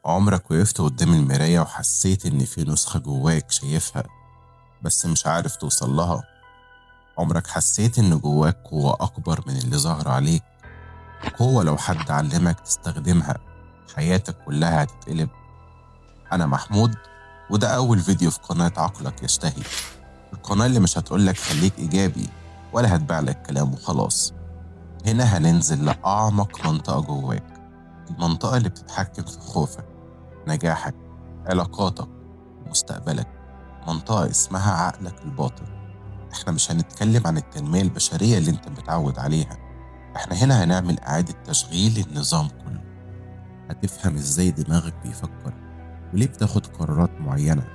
عمرك وقفت قدام المراية وحسيت إن في نسخة جواك شايفها بس مش عارف توصل لها؟ عمرك حسيت إن جواك قوة أكبر من اللي ظهر عليك؟ قوة لو حد علمك تستخدمها حياتك كلها هتتقلب؟ أنا محمود، وده أول فيديو في قناة عقلك يشتهي، القناة اللي مش هتقولك خليك إيجابي ولا هتبيعلك كلام وخلاص. هنا هننزل لأعمق منطقة جواك، المنطقة اللي بتتحكم في خوفك، نجاحك، علاقاتك، مستقبلك، منطقة اسمها عقلك الباطن. احنا مش هنتكلم عن التنمية البشرية اللي انت متعود عليها، احنا هنا هنعمل إعادة تشغيل النظام كله. هتفهم ازاي دماغك بيفكر، وليه بتاخد قرارات معينة،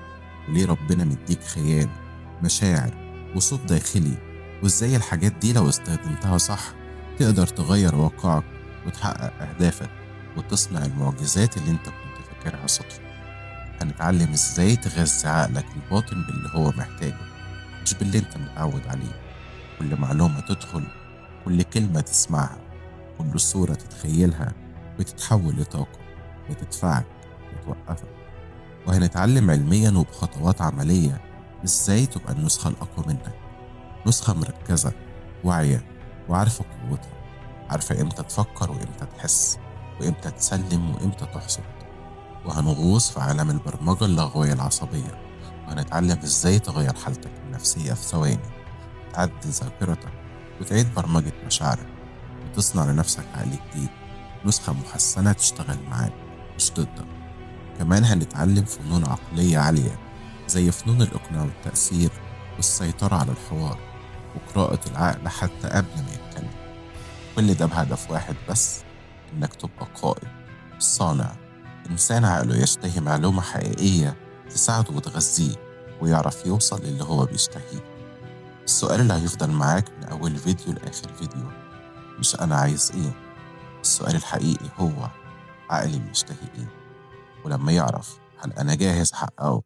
وليه ربنا مديك خيال، مشاعر، وصوت داخلي، وازاي الحاجات دي لو استخدمتها صح تقدر تغير واقعك وتحقق أهدافك وتصنع المعجزات اللي انت كنت فاكرها صدفة. هنتعلم ازاي تغذي عقلك الباطن باللي هو محتاجه، مش باللي انت متعود عليه. كل معلومة تدخل، كل كلمة تسمعها، كل صورة تتخيلها بتتحول لطاقة، بتدفعك، بتوقفك. وهنتعلم علميا وبخطوات عملية ازاي تبقى النسخة الأقوى منك، نسخة مركزة، واعية، وعارفة قوتها، عارفة امتى تفكر وامتى تحس، وامتى تسلم وامتى تحصد. وهنغوص في عالم البرمجة اللغوية العصبية، وهنتعلم ازاي تغير حالتك النفسية في ثواني، تعدل ذاكرتك، وتعيد برمجة مشاعرك، وتصنع لنفسك عقل جديد، نسخة محسنة تشتغل معاك مش ضدك. كمان هنتعلم فنون عقلية عالية زي فنون الإقناع والتأثير، والسيطرة على الحوار، وقراءة العقل حتى قبل ما يتكلم. كل ده بهدف واحد بس، إنك تبقى قائد، صانع، إنسان عقله يشتهي معلومة حقيقية تساعده وتغذيه ويعرف يوصل للي هو بيشتهيه. السؤال اللي هيفضل معاك من أول فيديو لآخر فيديو مش أنا عايز إيه، السؤال الحقيقي هو عقلي بيشتهي إيه؟ ولما يعرف هل أنا جاهز أحققه